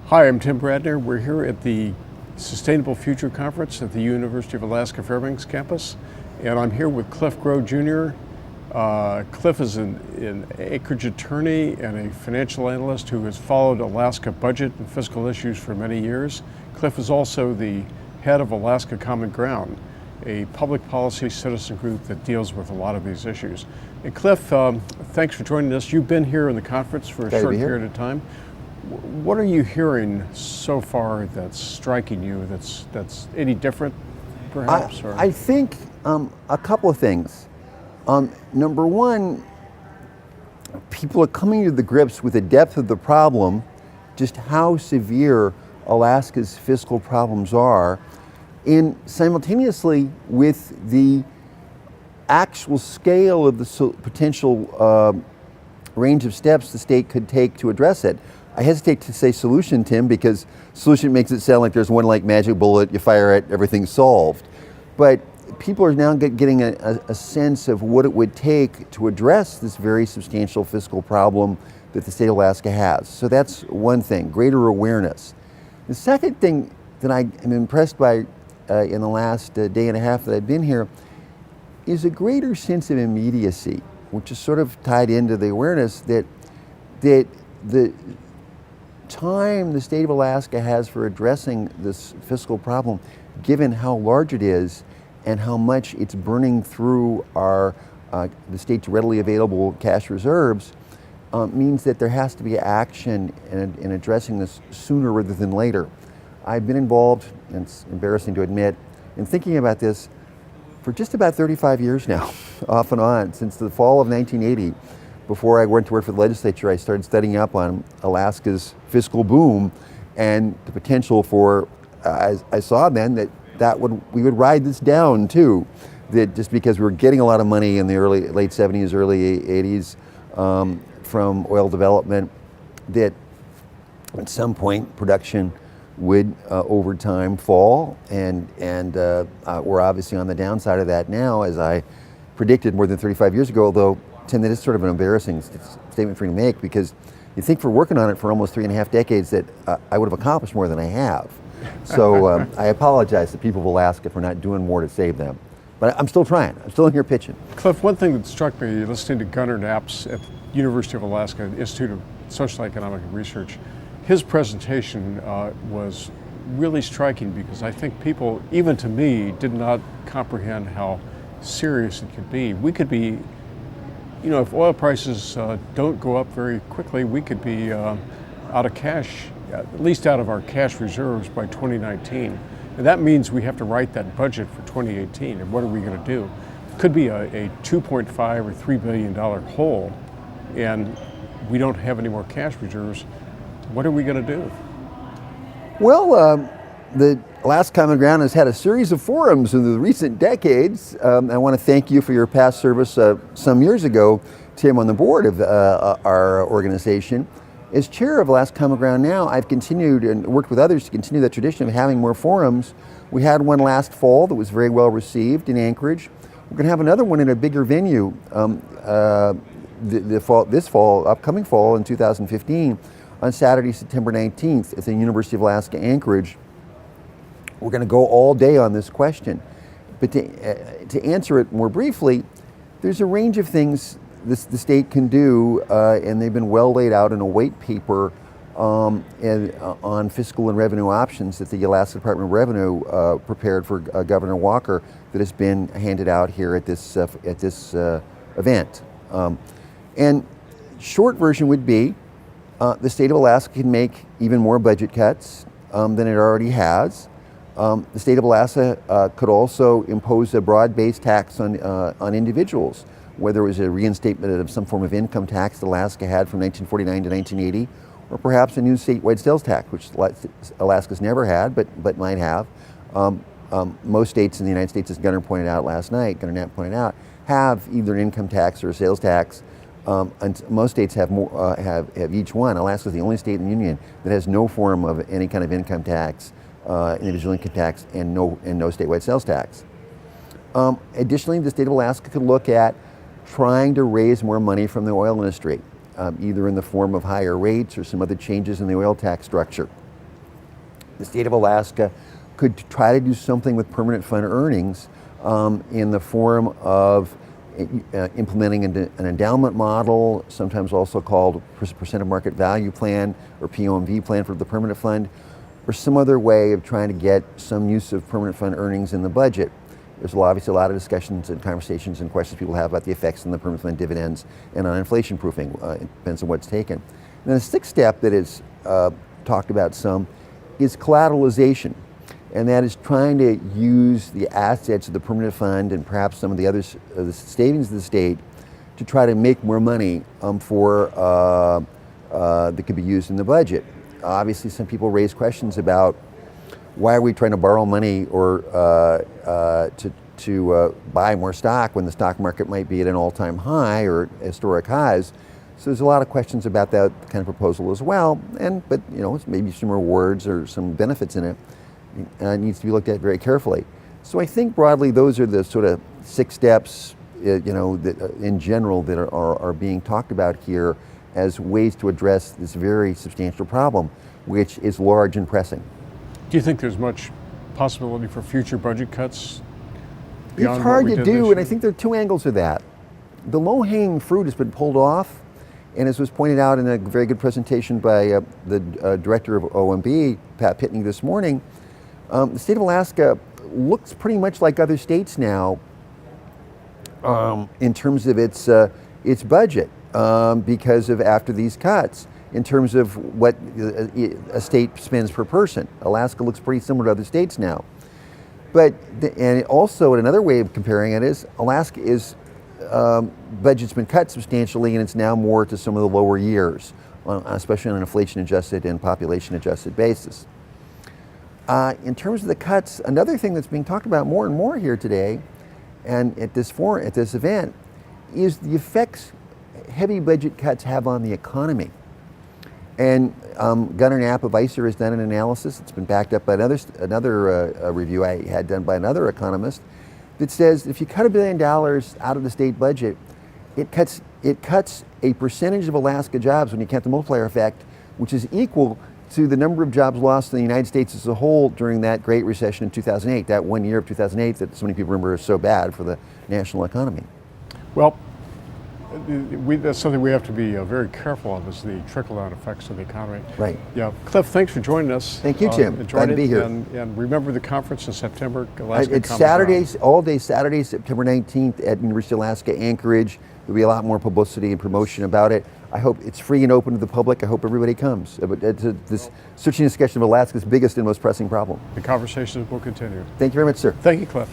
Hi, I'm Tim Bradner. We're here at the Sustainable Future Conference at the University of Alaska Fairbanks campus, and I'm here with Cliff Groh Jr. Cliff is an acreage attorney and a financial analyst who has followed Alaska budget and fiscal issues for many years. Cliff is also the head of Alaska Common Ground, a public policy citizen group that deals with a lot of these issues. And Cliff, thanks for joining us. You've been here in the conference for a short period of time. What are you hearing so far that's striking you, that's any different, perhaps? I think a couple of things. Number one, people are coming to the grips with the depth of the problem, just how severe Alaska's fiscal problems are, and simultaneously with the actual scale of the potential range of steps the state could take to address it. I hesitate to say solution, Tim, because solution makes it sound like there's one like magic bullet, you fire it, everything's solved. But people are now getting a sense of what it would take to address this very substantial fiscal problem that the state of Alaska has. So that's one thing, greater awareness. The second thing that I am impressed by in the last day and a half that I've been here is a greater sense of immediacy, which is sort of tied into the awareness that the time the state of Alaska has for addressing this fiscal problem, given how large it is and how much it's burning through the state's readily available cash reserves, means that there has to be action in addressing this sooner rather than later. I've been involved, and it's embarrassing to admit, in thinking about this for just about 35 years now, off and on, since the fall of 1980. Before I went to work for the legislature, I started studying up on Alaska's fiscal boom and the potential for, I saw then that we would ride this down too. That just because we were getting a lot of money in the late 70s, early 80s from oil development, that at some point production would over time fall, and we're obviously on the downside of that now, as I predicted more than 35 years ago, although Tim, that is sort of an embarrassing statement for me to make, because you think for working on it for almost 3.5 decades that I would have accomplished more than I have. So I apologize to people of Alaska for not doing more to save them. But I'm still trying. I'm still in here pitching. Cliff, one thing that struck me listening to Gunnar Knapp's at the University of Alaska Institute of Social Economic Research, his presentation was really striking, because I think people, even to me, did not comprehend how serious it could be. We could be, if oil prices don't go up very quickly, we could be out of cash, at least out of our cash reserves by 2019. And that means we have to write that budget for 2018. And what are we going to do? It could be a $2.5 or $3 billion hole, and we don't have any more cash reserves. What are we going to do? Well, the Alaska Common Ground has had a series of forums in the recent decades. I want to thank you for your past service some years ago, Tim, on the board of our organization. As chair of Alaska Common Ground now, I've continued and worked with others to continue that tradition of having more forums. We had one last fall that was very well received in Anchorage. We're going to have another one in a bigger venue upcoming fall in 2015, on Saturday, September 19th at the University of Alaska Anchorage. We're going to go all day on this question. But to answer it more briefly, there's a range of things the state can do, and they've been well laid out in a white paper on fiscal and revenue options that the Alaska Department of Revenue prepared for Governor Walker, that has been handed out here at this event. And short version would be, the state of Alaska can make even more budget cuts than it already has. The state of Alaska could also impose a broad-based tax on individuals, whether it was a reinstatement of some form of income tax that Alaska had from 1949 to 1980, or perhaps a new statewide sales tax, which Alaska's never had, but might have. Most states in the United States, as Gunnar Knapp pointed out, have either an income tax or a sales tax. And most states have each one. Alaska is the only state in the union that has no form of any kind of income tax, individual income tax, and no statewide sales tax. Additionally, the state of Alaska could look at trying to raise more money from the oil industry, either in the form of higher rates or some other changes in the oil tax structure. the state of Alaska could try to do something with permanent fund earnings in the form of implementing an endowment model, sometimes also called percent of market value plan or POMV plan for the permanent fund, or some other way of trying to get some use of permanent fund earnings in the budget. There's obviously a lot of discussions and conversations and questions people have about the effects on the permanent fund dividends and on inflation proofing. It depends on what's taken. And then the sixth step that is talked about some is collateralization. And that is trying to use the assets of the permanent fund and perhaps some of the other the savings of the state to try to make more money that could be used in the budget. Obviously, some people raise questions about why are we trying to borrow money or to buy more stock when the stock market might be at an all-time high or historic highs. So there's a lot of questions about that kind of proposal as well. But maybe some rewards or some benefits in it. Needs to be looked at very carefully. So I think broadly those are the sort of 6 steps, that, in general, that are being talked about here as ways to address this very substantial problem, which is large and pressing. Do you think there's much possibility for future budget cuts? It's hard to do, and I think there are 2 angles of that. The low-hanging fruit has been pulled off, and as was pointed out in a very good presentation by the director of OMB, Pat Pitney, this morning, the state of Alaska looks pretty much like other states now in terms of its budget because of after these cuts, in terms of what a state spends per person. Alaska looks pretty similar to other states now. And also another way of comparing it is Alaska budget's been cut substantially, and it's now more to some of the lower years, especially on an inflation-adjusted and population-adjusted basis. In terms of the cuts, another thing that's being talked about more and more here today, and at this event, is the effects heavy budget cuts have on the economy. And Gunnar Knapp of ICER has done an analysis. It's been backed up by another review I had done by another economist that says if you cut $1 billion out of the state budget, it cuts a percentage of Alaska jobs when you count the multiplier effect, which is equal to the number of jobs lost in the United States as a whole during that Great Recession in 2008, that 1 year of 2008 that so many people remember is so bad for the national economy. Well, that's something we have to be very careful of, is the trickle-down effects of the economy. Right. Yeah. Cliff, thanks for joining us. Thank you, Tim. Glad to be here. And remember the conference in September, Alaska It's Saturdays, all day Saturday, September 19th at University of Alaska, Anchorage. There'll be a lot more publicity and promotion about it. I hope it's free and open to the public. I hope everybody comes. This searching discussion of Alaska's biggest and most pressing problem. The conversation will continue. Thank you very much, sir. Thank you, Cliff.